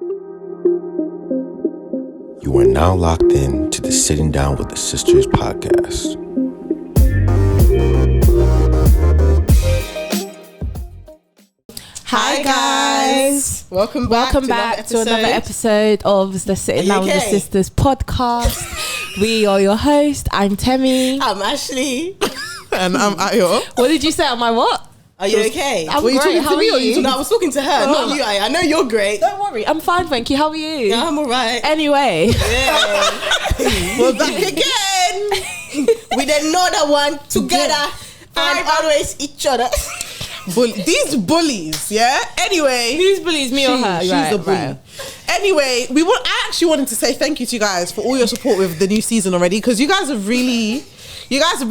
You are now locked in to the Sitting Down with the Sisters podcast. Hi guys, welcome back to another episode of the Sitting Down with the Sisters podcast. We are your host. I'm Temi. I'm Ashley. And I'm Ayo. What did you say? Am I what? Are you okay? I'm great. How are you? No, I was talking to her, not you. I know you're great. Don't worry, I'm fine, thank you. How are you? Yeah, I'm alright. Anyway, we're back again with another one together and always each other. These bullies, yeah. Anyway, who's bullies, me or her? She's the bully. Right. Anyway, I actually wanted to say thank you to you guys for all your support with the new season already, because you guys have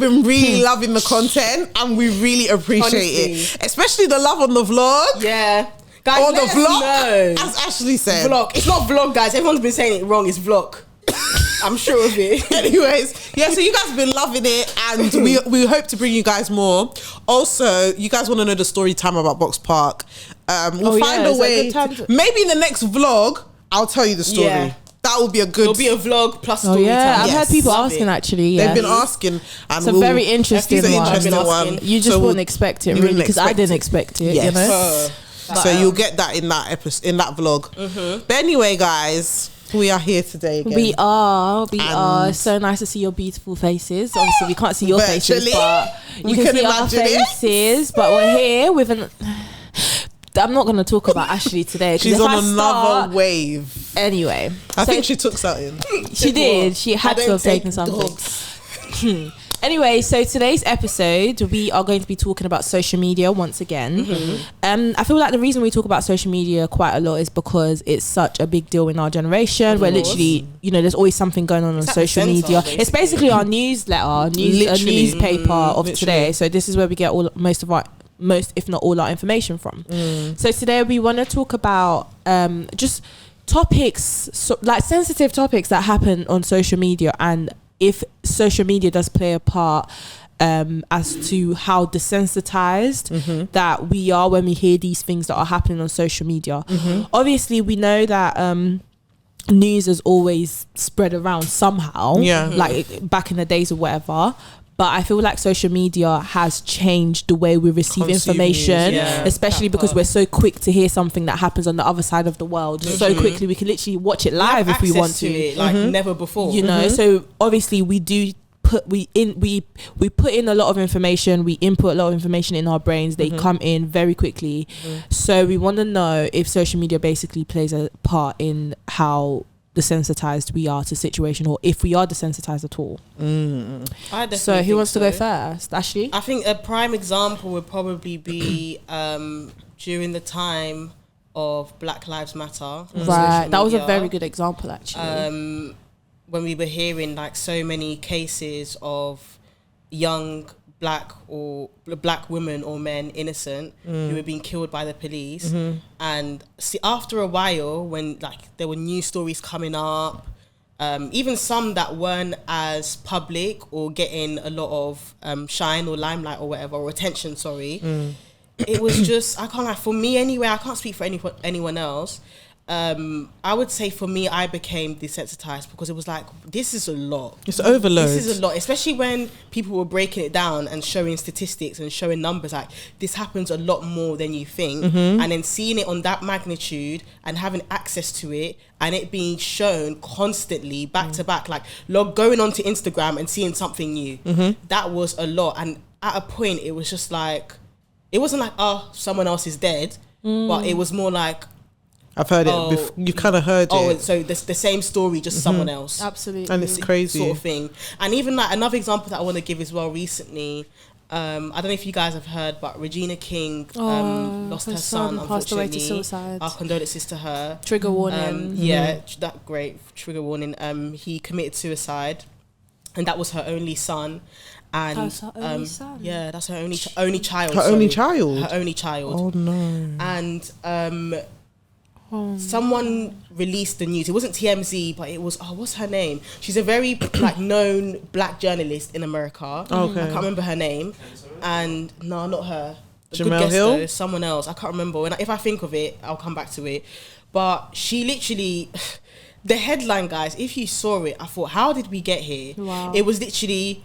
been really loving the content, and we really appreciate it. Especially the love on the vlog. Yeah. Guys, or the vlog, as Ashley said. Vlog. It's not vlog, guys. Everyone's been saying it wrong. It's vlog. I'm sure of it. Anyways, yeah, so you guys have bin loving it, and we hope to bring you guys more. Also, you guys want to know the story time about Box Park. We'll find a way. Maybe in the next vlog, I'll tell you the story. Yeah. That will be a good... It'll be a vlog plus story time. I've Yes. heard people asking actually. Yeah. They've been asking. And it's a very interesting one. You just wouldn't expect it, really, because I didn't expect it. Yes. You know? So you'll get that in that episode, in that vlog. Mm-hmm. But anyway, guys, we are here today again. We are. So nice to see your beautiful faces. Obviously, we can't see your faces, but you can see our faces. But we're here with an... I'm not going to talk about Ashley today. She's on another wave. Anyway. I think she took something. She did. She had to have taken something. Anyway, so today's episode, we are going to be talking about social media once again. Mm-hmm. I feel like the reason we talk about social media quite a lot is because it's such a big deal in our generation. Where literally, there's always something going on social media. Basically. It's basically our newsletter, a newspaper of today. So this is where we get most if not all our information from. So today we want to talk about just topics, like sensitive topics that happen on social media, and if social media does play a part as to how desensitized that we are when we hear these things that are happening on social media. Obviously we know that news has always spread around somehow, like back in the days or whatever. But I feel like social media has changed the way we receive information, especially because we're so quick to hear something that happens on the other side of the world. So quickly, we can literally watch it live if we want to. It like never before. So obviously we do we put in a lot of information. We input a lot of information in our brains. They come in very quickly. So we want to know if social media basically plays a part in how desensitized we are to situation, or if we are desensitized at all. So who wants to go first? Ashley? I think a prime example would probably be during the time of Black Lives Matter. Right, that was a very good example actually. When we were hearing like so many cases of young black women or men, innocent, who were being killed by the police. And see, after a while, when like there were news stories coming up, even some that weren't as public or getting a lot of shine or limelight or whatever, or attention, it was just, for me anyway, I can't speak for anyone else. I would say for me, I became desensitized because it was like, this is a lot. It's overload. This is a lot, especially when people were breaking it down and showing statistics and showing numbers. Like, this happens a lot more than you think. And then seeing it on that magnitude and having access to it and it being shown constantly back to back, like going onto Instagram and seeing something new. That was a lot. And at a point, it was just like, it wasn't like, oh, someone else is dead, but it was more like, I've heard it. You kind of heard it. Oh, so the same story, just someone else. Absolutely. And it's crazy. Sort of thing. And even like another example that I want to give as well recently, I don't know if you guys have heard, but Regina King lost her son, unfortunately. Passed away to suicide. Our condolences to her. Trigger warning. That great trigger warning. He committed suicide, and that was her only son. And that's her only son. Yeah, that's her only child. Her only child. Her only child. Oh no. And someone released the news. It wasn't TMZ, but it was, what's her name? She's a very known black journalist in America. Okay. I can't remember her name. And no, not her. Jamel Hill? Though, someone else. I can't remember. If I think of it, I'll come back to it. But she literally, the headline, guys, if you saw it, I thought, how did we get here? Wow. It was literally,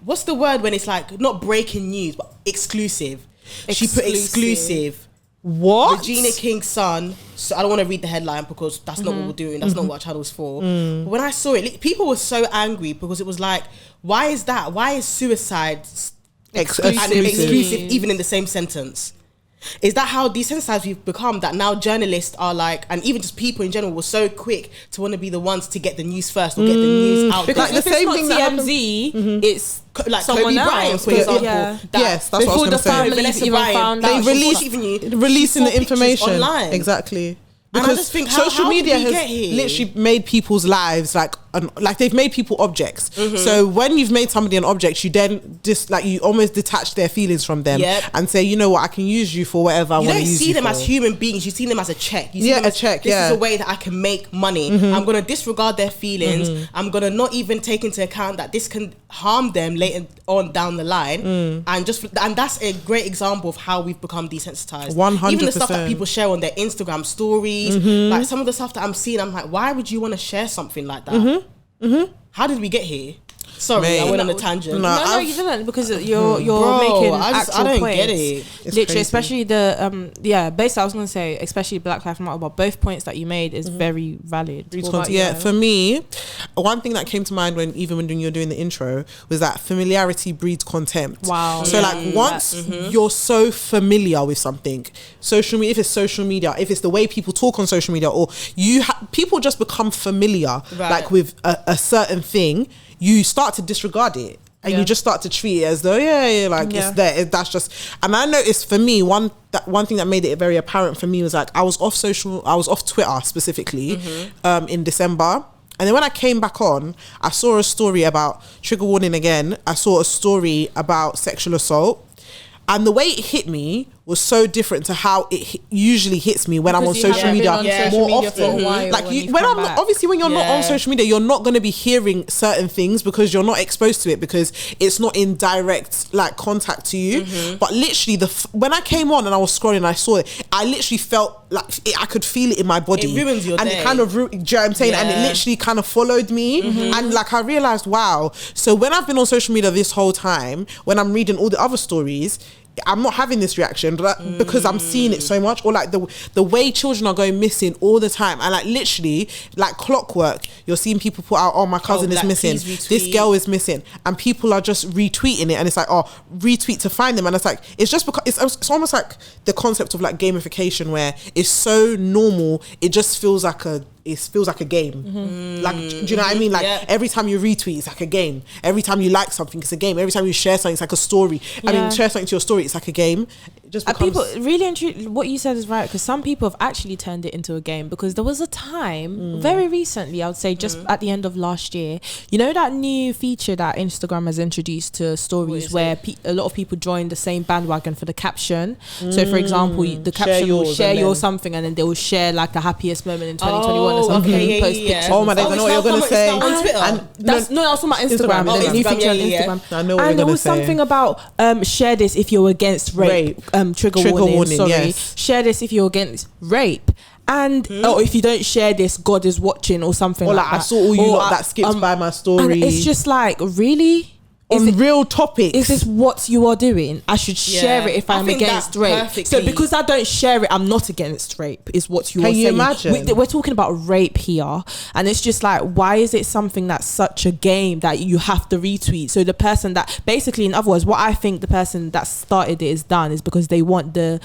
what's the word when it's like, not breaking news, but exclusive. She put exclusive. What? Regina King's son. So I don't want to read the headline because that's not what we're doing. That's not what channel's for. But when I saw it, people were so angry because it was like, why is that? Why is suicide exclusive even in the same sentence? Is that how desensitized we've become, that now journalists are like, and even just people in general, were so quick to want to be the ones to get the news first or get the news out? Because Like the same thing that TMZ, it's like someone Kobe Bryant, else, for example. Yes, that's what I was going to say. Families even found out. They releasing the information online. Exactly. And Because I just think, social how media did we has get here? literally made people's lives like they've made people objects. So when you've made somebody an object, you then just like you almost detach their feelings from them and say, you know what, I can use you for whatever I want to use you for. You don't see them as human beings. You see them as a check. You see them a as, check. This is a way that I can make money. I'm going to disregard their feelings. I'm going to not even take into account that this can harm them later on down the line. And that's a great example of how we've become desensitized. 100%. Even the stuff that people share on their Instagram stories, like some of the stuff that I'm seeing, I'm like, why would you want to share something like that? How did we get here? Sorry, Mate. I went on a tangent. No, you didn't, because you're making actual I don't points. get it. It's Literally, crazy. especially the basically I was going to say, especially Black Lives Matter, but both points that you made is very valid. What about you? For me, one thing that came to mind when you're doing the intro was that familiarity breeds contempt. Wow. So like once you're so familiar with something, social media, if it's social media, if it's the way people talk on social media, or people just become familiar like with a certain thing, you start to disregard it. And you just start to treat it as though it's there. That's just, and I noticed for me one thing that made it very apparent for me was like I was off Twitter specifically in December, and then when I came back on, I saw a story about, trigger warning again, I saw a story about sexual assault, and the way it hit me was so different to how it usually hits me when I'm on social media more often. Like when you're not on social media, you're not going to be hearing certain things because you're not exposed to it, because it's not in direct like contact to you. But literally when I came on and I was scrolling and I saw it, I literally felt like I could feel it in my body. It ruins your and day. it kind of, do you know what I'm saying? And it literally kind of followed me. And like I realized, wow. So when I've been on social media this whole time, when I'm reading all the other stories, I'm not having this reaction because I'm seeing it so much, or like the way children are going missing all the time, and like literally like clockwork, you're seeing people put out, oh, my cousin is missing, this girl is missing, and people are just retweeting it, and it's like, oh, retweet to find them, and it's like, it's just because it's almost like the concept of like gamification, where it's so normal, it just feels like a game. Like, do you know what I mean? Like every time you retweet, it's like a game. Every time you like something, it's a game. Every time you share something, it's like a story. I mean, share something to your story, it's like a game. It just becomes... people really and truly, what you said is right, because some people have actually turned it into a game, because there was a time very recently, I would say just at the end of last year, you know that new feature that Instagram has introduced to stories where a lot of people join the same bandwagon for the caption. So for example, the caption will share your something, and then they will share like the happiest moment in 2021 or something. Okay, Post pictures. Oh my days, I know what you're going to say. On Twitter. I was talking about Instagram. The new feature on Instagram. I know what and you're there was say. something about share this if you're against rape. Trigger warning, sorry. Yes. Share this if you're against rape. And if you don't share this, God is watching, or something or like like that. I saw all you lot that skipped by my story. And it's just like, really? Real topics. Is this what you are doing? I should share it if I'm against rape. So because I don't share it, I'm not against rape, is what you are saying. Can you imagine? We're talking about rape here, and it's just like, why is it something that's such a game that you have to retweet? So the person that, basically, in other words, what I think the person that started it is done is because they want the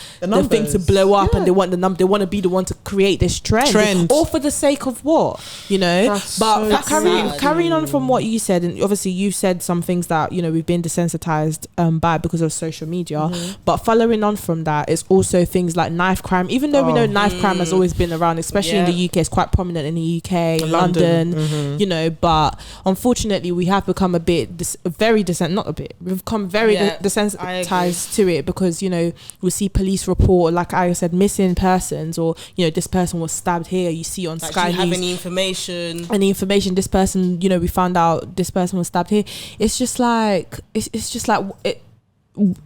thing to blow up, and they want the number. They want to be the one to create this trend. All for the sake of what, you know? But carrying on from what you said, and obviously you said some things that, you know, we've been desensitized by because of social media, but following on from that, it's also things like knife crime, even though we know knife crime has always been around, especially in the UK. It's quite prominent in the UK, London, you know, but unfortunately we have become we've become very desensitized to it, because, you know, we see police report, like I said, missing persons, or, you know, this person was stabbed here, you see on Sky News. Do you have any information? This person, you know, we found out this person was stabbed here. It's just like,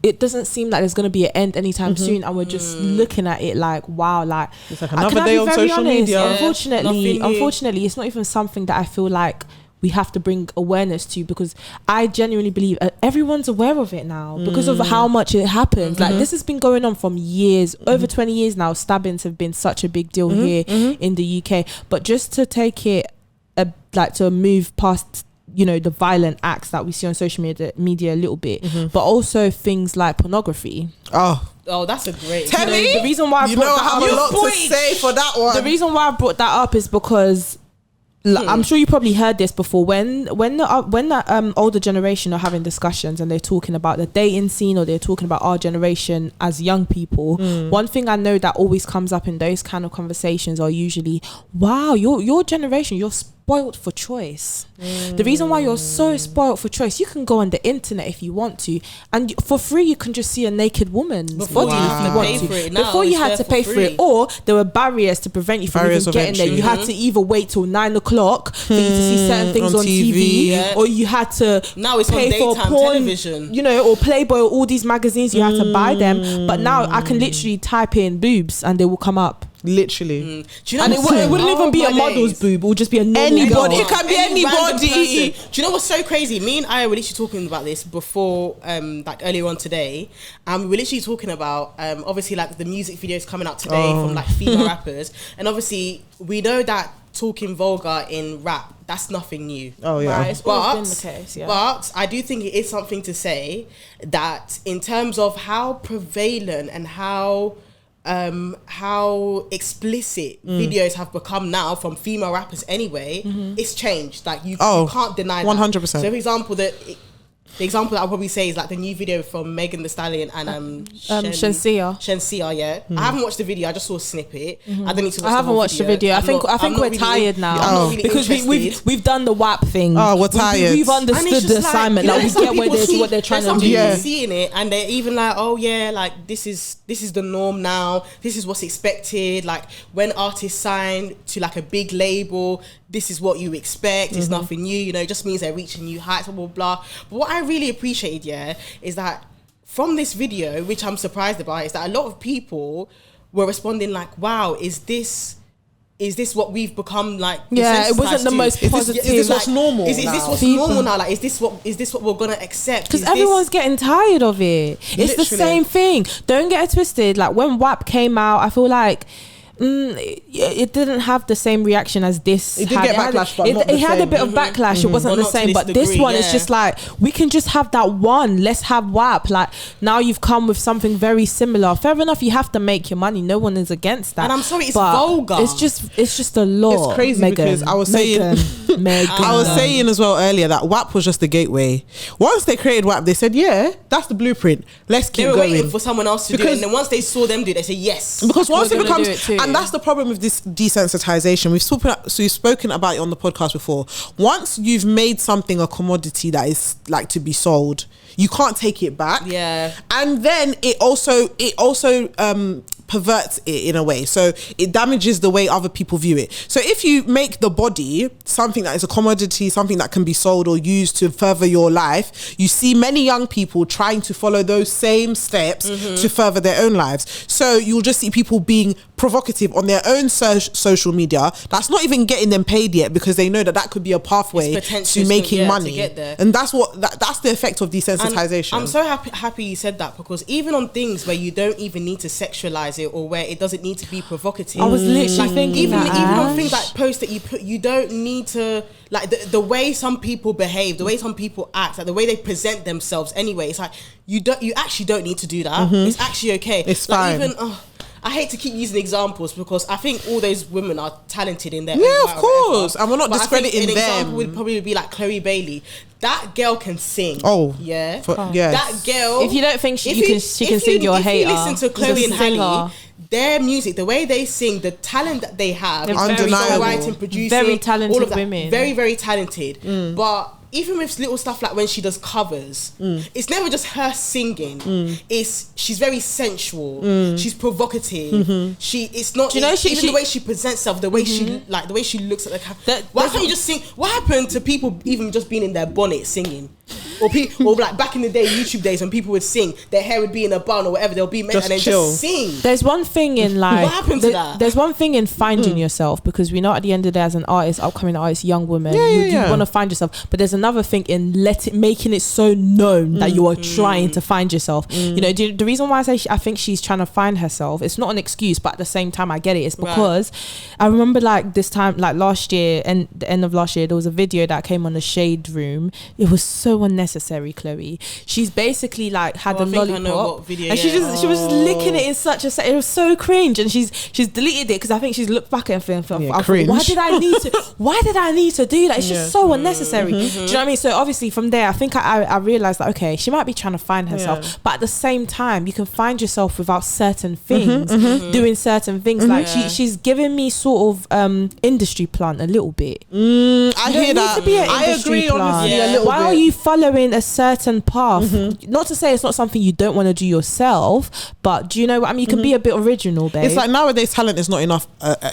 it doesn't seem like there's going to be an end anytime soon, and we're just looking at it like, wow, like it's like another day on social media. Unfortunately, it's not even something that I feel like we have to bring awareness to, because I genuinely believe everyone's aware of it now because of how much it happens. Like, this has been going on from years, over 20 years now. Stabbings have been such a big deal here in the UK, but just to take it like to move past, you know, the violent acts that we see on social media a little bit, but also things like pornography. Oh, that's a great. Tell me, the reason why I have a lot to say for that one. The reason why I brought that up is because I'm sure you probably heard this before. When the older generation are having discussions and they're talking about the dating scene, or they're talking about our generation as young people, one thing I know that always comes up in those kind of conversations are usually, wow, your generation, you're spoiled for choice. The reason why you're so spoiled for choice, you can go on the internet if you want to, and for free you can just see a naked woman's body if you want to. Before you had to pay for it, or there were barriers to prevent you from even getting there. You had to either wait till 9 o'clock for you to see certain things on TV, or you had to pay for porn, television, you know, or Playboy, or all these magazines. You had to buy them, but now I can literally type in boobs and they will come up. Literally. Do you know, and it wouldn't even be a model's boob, it would just be a normal anybody girl. It can be anybody. Do you know what's so crazy? Me and I were literally talking about this before, like earlier on today, and we were literally talking about obviously like the music videos coming out today from like female rappers, and obviously we know that talking vulgar in rap, that's nothing new. Right, it's always been the case, but I do think it is something to say that in terms of how prevalent and how explicit videos have become now from female rappers anyway, it's changed. Like you can't deny 100%. So for example, the example that I'll probably say is like the new video from Megan Thee Stallion and Shenseea, yeah. I haven't watched the video, I just saw a snippet. I don't need to watch I haven't watched the video. I think we're really tired now because we've done the WAP thing. We're tired. We've understood the assignment. Like, we get what they're trying to do. People seeing it and they're even like, oh yeah, like this is the norm now. This is what's expected. Like when artists sign to like a big label, this is what you expect. It's nothing new, you know, it just means they're reaching new heights, blah, blah, blah. But what I really appreciated, is that from this video, which I'm surprised about, is that a lot of people were responding like, wow, is this what we've become like? Yeah, it wasn't the most positive. Is this what's normal? Is this what's normal now? Like, is this what we're gonna accept? Because everyone's getting tired of it. It's the same thing. Don't get it twisted. Like when WAP came out, I feel like it didn't have the same reaction as this. It did get backlash, but not the same. It had a bit of backlash. It wasn't the same, but this one is just like, we can just have that one. Let's have WAP. Like now you've come with something very similar. Fair enough, you have to make your money. No one is against that. And I'm sorry, it's vulgar. It's just a law. It's crazy because I was saying as well earlier that WAP was just the gateway. Once they created WAP, they said, yeah, that's the blueprint. Let's keep going. Waiting for someone else to do it, and then once they saw them do it, they said yes. Because once it becomes, and that's the problem with this desensitization. We've spoken about it on the podcast before. Once you've made something a commodity that is like to be sold, you can't take it back. Yeah. And then it also perverts it in a way, so it damages the way other people view it. So if you make the body something that is a commodity, something that can be sold or used to further your life, you see many young people trying to follow those same steps to further their own lives. So you'll just see people being provocative on their own social media that's not even getting them paid yet, because they know that could be a pathway to making money, to get there. And that's the effect of desensitization. And I'm so happy you said that, because even on things where you don't even need to sexualize it, or where it doesn't need to be provocative, I was literally thinking even on things like posts that you put, you don't need to, like the way some people behave, the way some people act, like the way they present themselves anyway, it's like you actually don't need to do that. It's actually okay. It's like fine. Even I hate to keep using examples, because I think all those women are talented in their own of course, and we're not discrediting them. An example would probably be like Chloe Bailey. That girl can sing. Yes. That girl. If you don't think she can sing, you're a hater. If you listen to Chloe and Halle, their music, the way they sing, the talent that they have, undeniable. Songwriting, producing, very talented all of that, women, very, very talented. But even with little stuff like when she does covers, it's never just her singing. She's very sensual. She's provocative. It's not. Do you know the way she presents herself, the way the way she looks at the camera. Why can't you just sing? What happened to people even just being in their bonnet singing? or like back in the day, YouTube days, when people would sing, their hair would be in a bun or whatever, they'll be and then just sing. There's one thing in like what happened to that? There's one thing in finding yourself, because we know at the end of the day, as an artist, upcoming artist, young woman, you want to find yourself. But there's another thing in making it so known that you are trying to find yourself. You know, the reason why I say I think she's trying to find herself, it's not an excuse, but at the same time I get it. It's because I remember like this time, like last year, and the end of last year, there was a video that came on the Shade Room. It was so unnecessary, Chloe. She's basically like had a lollipop, video, and she was licking it in such a it was so cringe, and she's deleted it because I think she's looked back at it and felt, why did I need to do that? It's just so unnecessary. Do you know what I mean? So obviously from there, I think I realized that, okay, she might be trying to find herself, but at the same time, you can find yourself without certain things, doing certain things. Like she's giving me sort of industry plant a little bit. I hear that. I agree, honestly, a little bit. Why are you following a certain path? Not to say it's not something you don't want to do yourself, but do you know what I mean? You can be a bit original, babe. It's like nowadays talent is not enough,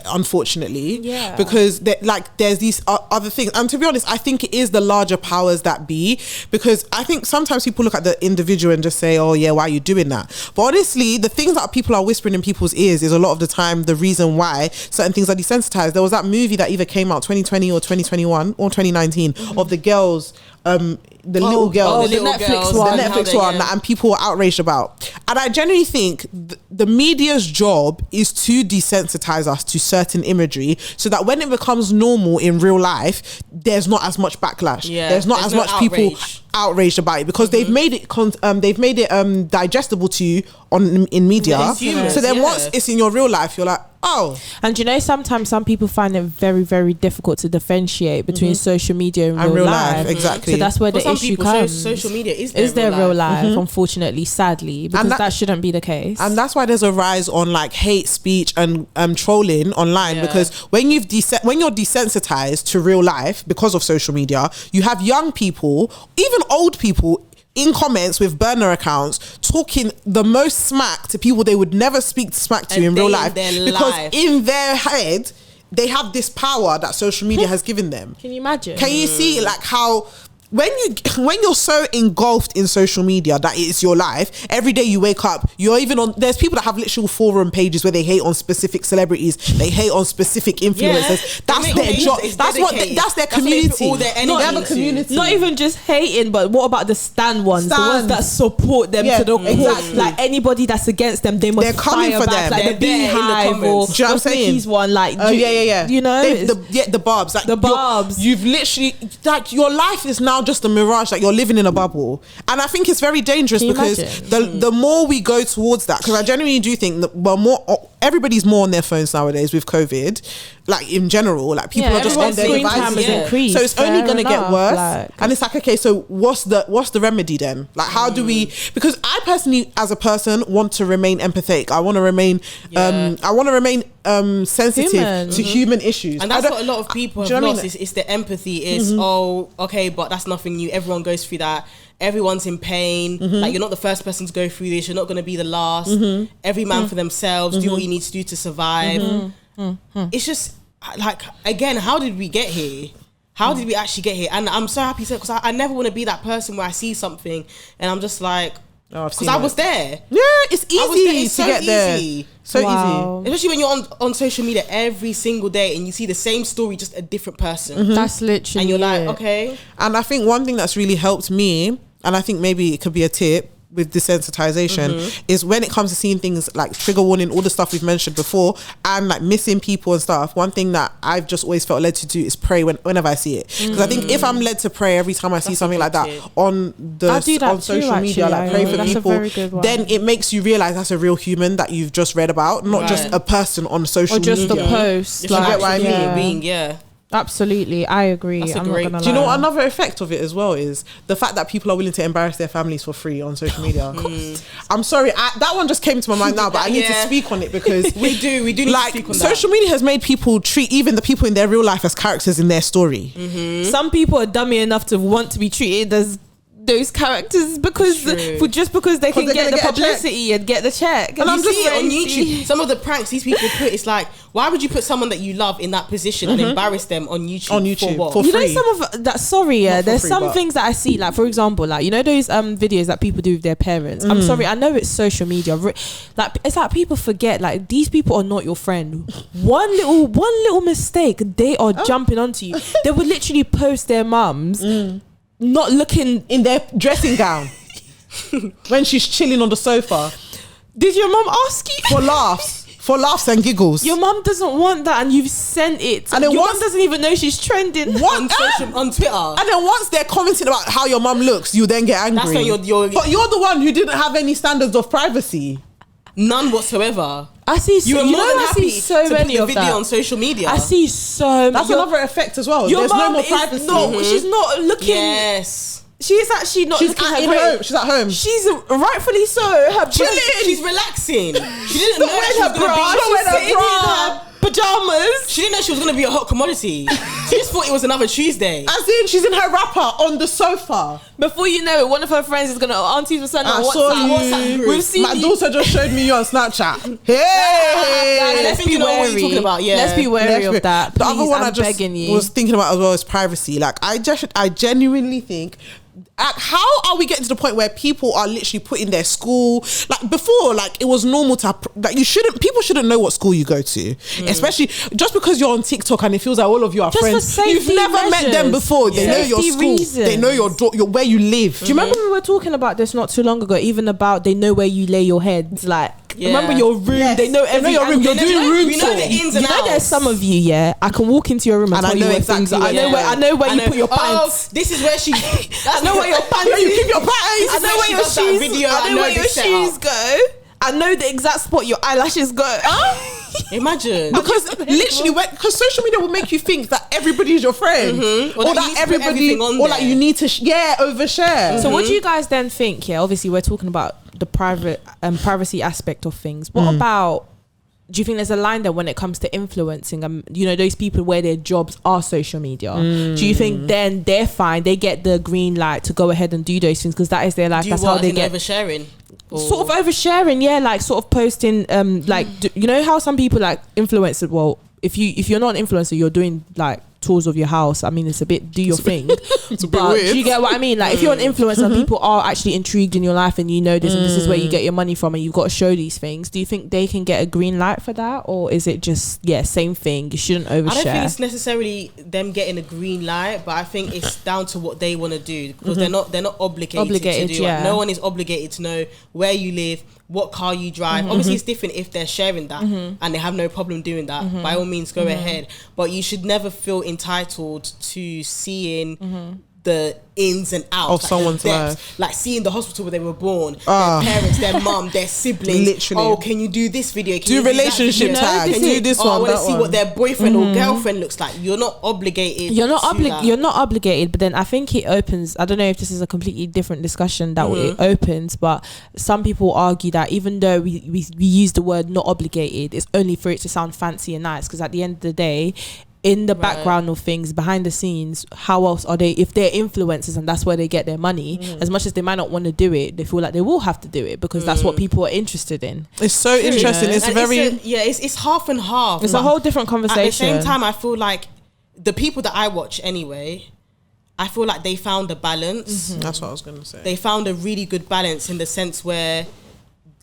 unfortunately, because there's these other things. And to be honest, I think it is the larger powers that be, because I think sometimes people look at the individual and just say, oh yeah, why are you doing that? But honestly, the things that people are whispering in people's ears is a lot of the time the reason why certain things are desensitized. There was that movie that either came out 2020 or 2021 or 2019 of the girls, the little girls, the Netflix one, and people were outraged about. And I genuinely think the media's job is to desensitize us to certain imagery, so that when it becomes normal in real life, there's not as much backlash. There's not as much people outraged about it, because they've made it digestible to you in media. So then once it's in your real life, you're like, oh. And you know, sometimes some people find it very, very difficult to differentiate between social media and real life. Exactly. So that's where the issue comes. Social media is their real life, unfortunately, sadly, because that shouldn't be the case. And that's why there's a rise on like hate speech and trolling online, because when you're desensitized to real life because of social media, you have young people, even old people, in comments with burner accounts talking the most smack to people they would never speak smack to in real life, because in their head they have this power that social media has given them. Can you imagine? Can you see like how when you're so engulfed in social media that it's your life, every day you wake up, you're even on, there's people that have literal forum pages where they hate on specific celebrities, they hate on specific influencers. That's their job. That's their community. They have a community. Not even just hating, but what about the stan ones? The ones that support them to the core. Exactly. Like anybody that's against them, they must coming for back. them. Like the Beehive, or do you know what I'm saying? He's one, like you know, the Barbs, like the Barbs. You've literally, like, your life is now just a mirage, like you're living in a bubble. And I think it's very dangerous, because the more we go towards that, because I genuinely do think that everybody's more on their phones nowadays with COVID, like in general, like people are just on their devices, so it's only going to get worse. And it's like, okay, so what's the remedy then? Like, how do we, because I personally as a person want to remain empathetic, I want to remain sensitive to human issues, and that's what a lot of people have lost. It's the empathy. It's oh, okay, but that's nothing new, everyone goes through that, everyone's in pain, like you're not the first person to go through this, you're not going to be the last, every man for themselves, do what you need to do to survive. It's just like, again, how did we get here? How did we actually get here? And I'm so happy, because I never want to be that person where I see something and I'm just like, because I was there. Yeah, it's easy to get there. So easy. Especially when you're on social media every single day and you see the same story, just a different person. That's literally, and you're like, okay. And I think one thing that's really helped me, and I think maybe it could be a tip with desensitization, is when it comes to seeing things like trigger warning, all the stuff we've mentioned before, and like missing people and stuff, one thing that I've just always felt led to do is pray whenever I see it. Because I think if I'm led to pray every time I see something like that on social media, like pray for people, then it makes you realize that's a real human that you've just read about, not just a person on social media. Or just a post. Like, you get what I mean? Absolutely, I agree. I'm not gonna lie. Do you know what another effect of it as well is? The fact that people are willing to embarrass their families for free on social media. I'm sorry, that one just came to my mind now, but I need to speak on it, because we do need to speak on that. Social media has made people treat even the people in their real life as characters in their story. Some people are dummy enough to want to be treated as those characters because just because they can get the publicity and get the check. And I'm just see it on YouTube. Some of the pranks these people put, it's like, why would you put someone that you love in that position and embarrass them on YouTube for what? For free. You know, some of that. Sorry, there's some things that I see, like for example, like you know those videos that people do with their parents. I'm sorry, I know it's social media. Like it's like people forget, like these people are not your friend. One little mistake, they are jumping onto you. They would literally post their mums not looking in their dressing gown when she's chilling on the sofa. Did your mum ask you for laughs and giggles? Your mum doesn't want that, and you've sent it. And then your mum doesn't even know she's trending on Twitter. And then once they're commenting about how your mum looks, you then get angry. That's when you're but you're the one who didn't have any standards of privacy. None whatsoever. I see. So, you know, I see so many of video that on social media. I see so. That's another effect as well. Your There's no more privacy. She's not looking. Yes. She's actually not looking her great. Home. She's at home. She's rightfully so. Her chilling. She's relaxing. She didn't know she was going to be in her pajamas. She didn't know she was going to be a hot commodity. She just thought it was another Tuesday. As in, she's in her wrapper on the sofa. Before you know it, one of her friends is going to, aunties were sending WhatsApp group. We've seen my daughter just showed me you on Snapchat. Hey! Let's be wary. What you're talking about. Yeah. Let's be wary of that. Please, the other one I'm I just was thinking about as well is privacy. Like, I genuinely think, how are we getting to the point where people are literally putting their school, like before, like it was normal to like people shouldn't know what school you go to, especially just because you're on TikTok and it feels like all of you are friends. You've never met them before. They know your school. They know your where you live. Do you remember we were talking about this not too long ago? Even about they know where you lay your head. Like remember your room. Yes. They know your room. You're doing room tour. You know the ins and outs. You know there's some of you. Yeah, I can walk into your room and tell you where things are. I know where you put your pants. This is where she. I know where your pants. You keep your pants. I know where your shoes. I know where your shoes go. I know the exact spot your eyelashes go. Imagine. Because literally, because social media will make you think that everybody is your friend, or that everybody, or like you need to overshare. So what do you guys then think? Yeah, obviously we're talking about the privacy aspect of things. What about? Do you think there's a line there when it comes to influencing? You know, those people where their jobs are social media. Do you think then they're fine? They get the green light to go ahead and do those things because that is their life. That's how they get oversharing. Sort of oversharing, yeah, like sort of posting, like you know how some people like influencers. Well, if you're not an influencer, you're doing like tours of your house. I mean, it's a bit do your thing. It's a bit but weird. Do you get what I mean? Like if you're an influencer, people are actually intrigued in your life, and you know this, and this is where you get your money from, and you've got to show these things. Do you think they can get a green light for that, or is it just same thing? You shouldn't overshare. I don't think it's necessarily them getting a green light, but I think it's down to what they want to do because they're not obligated to do it. No one is obligated to know where you live, what car you drive. Obviously it's different if they're sharing that and they have no problem doing that. By all means go ahead, but you should never feel entitled to seeing the ins and outs of someone's life, like seeing the hospital where they were born, their parents, their mum, their siblings. Literally, can you do this video? Can do you relationship tag? Can you do this one? I want to see what their boyfriend or girlfriend looks like. You're not obligated. You're not obligated. But then I think it opens. I don't know if this is a completely different discussion that it opens, but some people argue that even though we use the word not obligated, it's only for it to sound fancy and nice. Because at the end of the day, in the background of things, behind the scenes, how else are they, if they're influencers and that's where they get their money, as much as they might not want to do it, they feel like they will have to do it because that's what people are interested in. It's so interesting. It's very... It's half and half. It's a whole different conversation. At the same time, I feel like the people that I watch anyway, I feel like they found a balance. That's what I was going to say. They found a really good balance in the sense where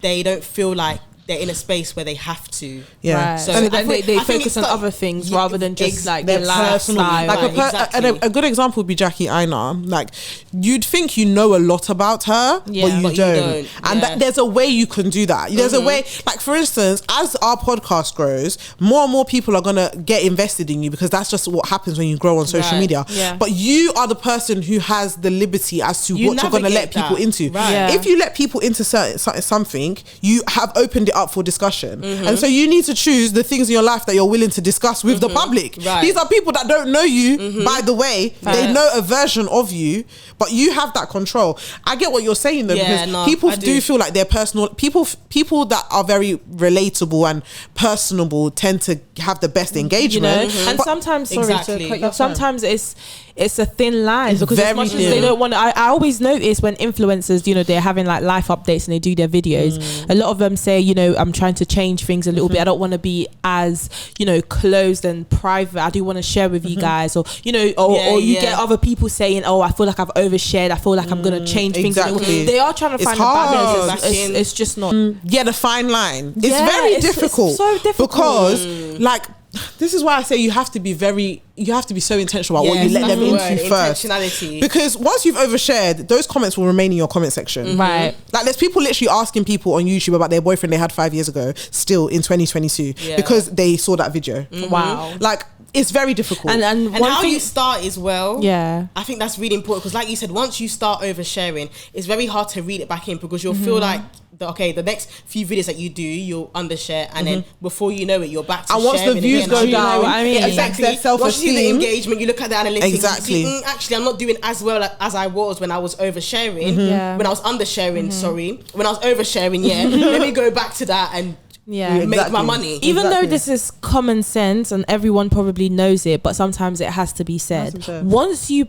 they don't feel like they're in a space where they have to. Yeah. Right. So then they focus on other things rather than just like their lifestyle. Like a good example would be Jackie Aina. Like you'd think you know a lot about her, but you don't. And there's a way you can do that. There's a way, like for instance, as our podcast grows, more and more people are going to get invested in you because that's just what happens when you grow on social media. Yeah. But you are the person who has the liberty as to what you're going to let people into. Right. Yeah. If you let people into something, you have opened it up for discussion, and so you need to choose the things in your life that you're willing to discuss with the public. These are people that don't know you, by the way. They know a version of you, but you have that control. I get what you're saying though, because people do feel like they're personal. People that are very relatable and personable tend to have the best engagement. And sometimes, sometimes it's a thin line, because as much as they don't want to, I always notice when influencers, you know, they're having like life updates and they do their videos, a lot of them say, you know, I'm trying to change things a little bit. I don't want to be as, you know, closed and private. I do want to share with you guys, or, you know, or you get other people saying, oh, I feel like I've overshared, I feel like I'm going to change things. They are trying to find a balance. It's just not. Yeah, the fine line. It's very difficult. It's so difficult. Because like, this is why I say you have to be so intentional about what you let them into first. Because once you've overshared, those comments will remain in your comment section. Right. Like, there's people literally asking people on YouTube about their boyfriend they had 5 years ago, still in 2022, because they saw that video. Wow. Like, it's very difficult. And how you start as well. Yeah. I think that's really important, because like you said, once you start oversharing, it's very hard to read it back in, because you'll feel like, the next few videos that you do, you'll undershare, and then before you know it, you're back to sharing. And once the views go down, it affects their self-esteem. Once you see the engagement, you look at the analytics, you see, actually, I'm not doing as well as I was when I was oversharing, when I was undersharing, when I was oversharing, let me go back to that and make my money. Even though this is common sense and everyone probably knows it, but sometimes it has to be said. Once you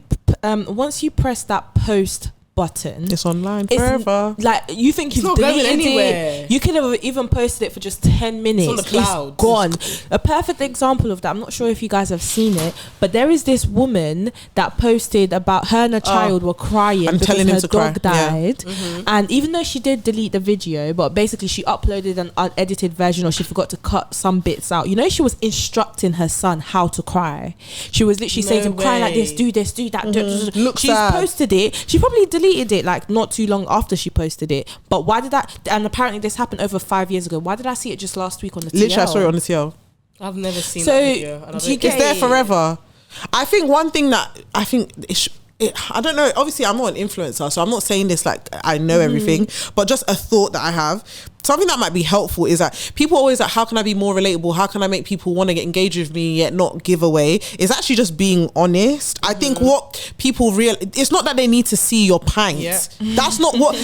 press that post button, it's online forever. Like, you think you've deleted it, you could have even posted it for just 10 minutes. It's on the cloud. It's gone. A perfect example of that, I'm not sure if you guys have seen it, but there is this woman that posted about her and a child were crying because her dog died. And even though she did delete the video, but basically she uploaded an unedited version, or she forgot to cut some bits out. You know, she was instructing her son how to cry. She was literally saying to him, cry like this, do that. She's posted it. She probably deleted it like not too long after she posted it. But why did that? And apparently this happened over 5 years ago. Why did I see it just last week on the TL? Literally, I saw it on the TL. I've never seen that video. It's there forever. I think one thing that I think I don't know, obviously I'm not an influencer, so I'm not saying this like I know everything, but just a thought that I have. Something that might be helpful is that people always like, how can I be more relatable? How can I make people want to get engaged with me yet not give away? It's actually just being honest. I think what people it's not that they need to see your pints. That's not what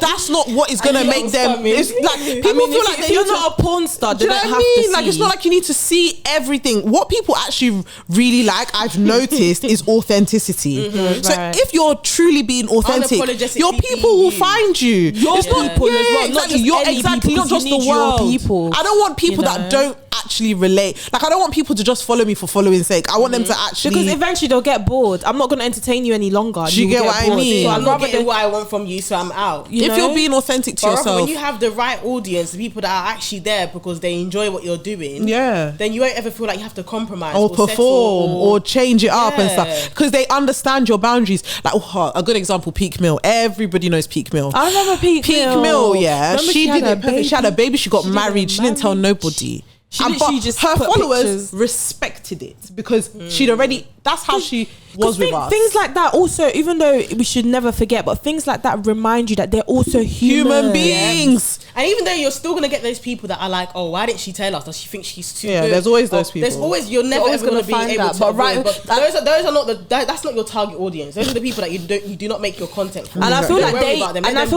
that's not what is gonna make them. It's like people feel like you're not a porn star. They don't have to see. Like, it's not like you need to see everything. What people actually really like, I've noticed, is authenticity. So if you're truly being authentic, your people will find you. Your people as well, not just exactly, not just the world. People. I don't want people that don't actually relate. Like, I don't want people to just follow me for following's sake. I want them to actually, because eventually they'll get bored. I'm not going to entertain you any longer. Do you get what I mean? So I'm not getting what I want from you, so I'm out. If you're being authentic to yourself, when you have the right audience, the people that are actually there because they enjoy what you're doing, then you won't ever feel like you have to compromise or perform or change it up and stuff, because they understand your boundaries. Like, a good example, Peak Mill. Everybody knows Peak Mill. I remember Peak Mill. Yeah, she did it perfect. She had a baby. She got married. She didn't tell nobody. But just her followers pictures. Respected it because she'd already. That's how she was with us. Things like that also, even though we should never forget, but things like that remind you that they're also human beings. And even though you're still gonna get those people that are like, oh, why didn't she tell us? Does she think she's too good? There's always those people. There's always, you're never ever gonna be able to. But those are not that's not your target audience. Those are the people that you do not make your content for. And I feel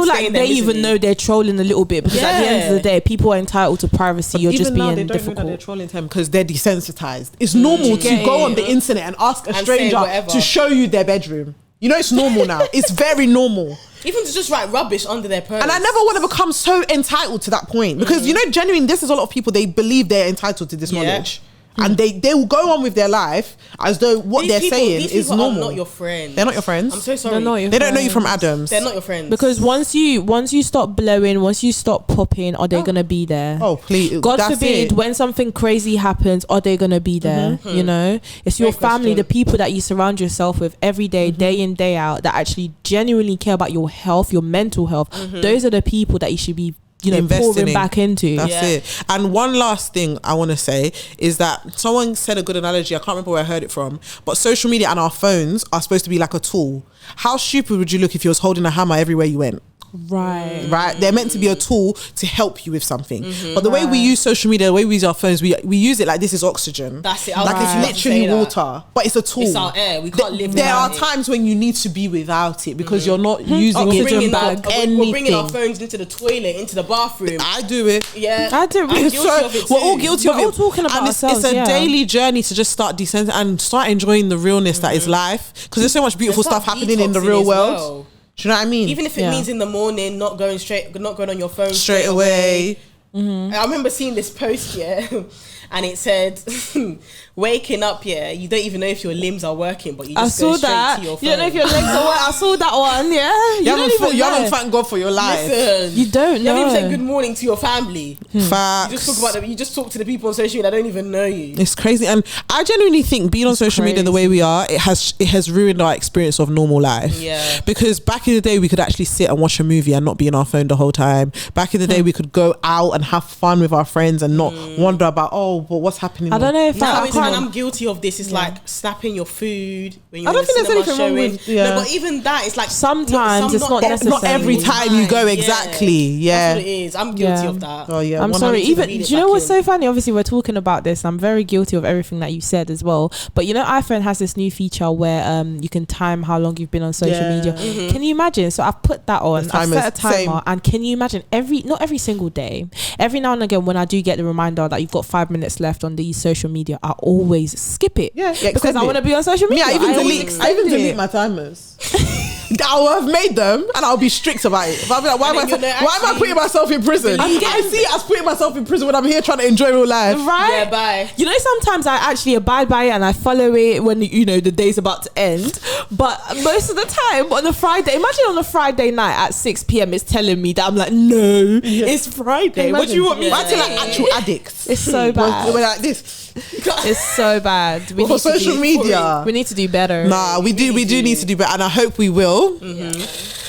like they even know they're trolling a little bit, because at the end of the day, people are entitled to privacy. You're just being difficult. They don't know that they're trolling them because they're desensitized. It's normal to go on the internet and ask a stranger to show you their bedroom. You know, it's normal now. It's very normal. Even to just write rubbish under their post. And I never want to become so entitled to that point, because you know, genuinely, this is a lot of people, they believe they're entitled to this knowledge. And they will go on with their life as though what they're saying is normal. Are not your friends. They're not your friends. I'm so sorry. They don't know you from Adams. They're not your friends. Because once you stop blowing, once you stop popping, are they gonna be there? Oh please! God forbid, when something crazy happens, are they gonna be there? You know, it's your family, the people that you surround yourself with every day, day in, day out, that actually genuinely care about your health, your mental health. Those are the people that you should be, you know, pouring back into. That's it. And one last thing I want to say is that someone said a good analogy, I can't remember where I heard it from, but social media and our phones are supposed to be like a tool. How stupid would you look if you was holding a hammer everywhere you went? Right, they're meant to be a tool to help you with something. But the way we use social media, the way we use our phones, we use it like this is oxygen. That's it. Like it's literally water, but it's a tool. It's our air. We can't live. There are times when you need to be without it because you're not using it to bag anything. We're bringing our phones into the toilet, into the bathroom. I do it. Yeah, I do. We're all guilty of it. We're all talking about and ourselves. It's a daily journey to just start descending and start enjoying the realness that is life, because there's so much beautiful stuff happening in the real world. Do you know what I mean? Even if it means in the morning, not going on your phone straight away. I remember seeing this post, and it said, waking up, you don't even know if your limbs are working, but you just go straight to your phone. You don't know if your legs are working. I saw that one, You haven't thanked God for your life. Listen, you don't know. You haven't even said good morning to your family. Facts. You just talk to the people on social media that don't even know you. It's crazy. And I genuinely think being on social media the way we are, it has ruined our experience of normal life. Yeah. Because back in the day, we could actually sit and watch a movie and not be on our phone the whole time. Back in the day, we could go out and have fun with our friends and not wonder about, but what's happening? I don't know if and I'm guilty of this. It's like snapping your food when you're I don't think there's anything wrong with No, but even that, it's like sometimes it's not necessary. Not every time you go, exactly. Yeah. That's what it is. I'm guilty of that. Oh yeah. I'm sorry. Even, do you know what's so funny? Obviously, we're talking about this. I'm very guilty of everything that you said as well. But you know, iPhone has this new feature where you can time how long you've been on social media. Can you imagine? So I've put that on. I've set a timer, and can you imagine not every single day, every now and again when I do get the reminder that you've got 5 minutes left on these social media, I always skip it. Because I want to be on social media. I even delete my timers. I'll have made them and I'll be strict about it. But I'll be like, why am I putting myself in prison? I see it as putting myself in prison when I'm here trying to enjoy real life. Right? Yeah, bye. You know, sometimes I actually abide by it and I follow it when, the day's about to end. But most of the time on a Friday, imagine on a Friday night at 6 p.m. it's telling me that I'm like, no, it's Friday. What do you want me? I feel like actual addicts. It's so bad. We're like this. It's so bad. For social media, we need to do better. Nah, we do need to do better, and I hope we will.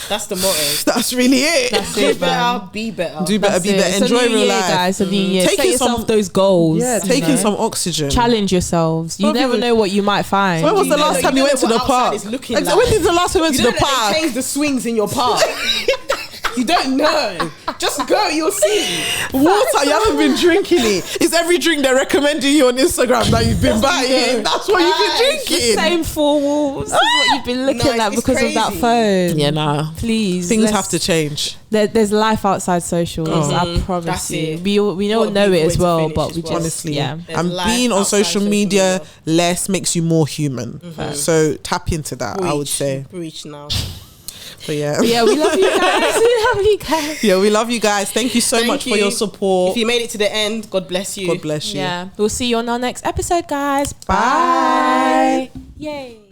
That's the motto. That's really it. That's it, do better, be better. Do better, be better. Enjoy real life, guys. New year. Set yourself those goals. Yeah, taking some oxygen. Challenge yourselves. You never know what you might find. When was the last time you went to the park? When did the last time you went to the park? They changed the swings in your park. You don't know. Just go, you'll see. Water, you haven't been drinking it. It's every drink they're recommending you on Instagram that you've been buying. That's what you've been drinking. The same 4 walls. This is what you've been looking at because of that phone. Yeah, nah. Please. Things have to change. There's life outside socials. I promise you. We all know it as well, but we just honestly, and being on social media less makes you more human. So tap into that. I would say. Breach now. But yeah, we love you guys. Yeah, we love you guys. Thank you so much for your support. If you made it to the end, God bless you. God bless you. Yeah, we'll see you on our next episode, guys. Bye. Yay.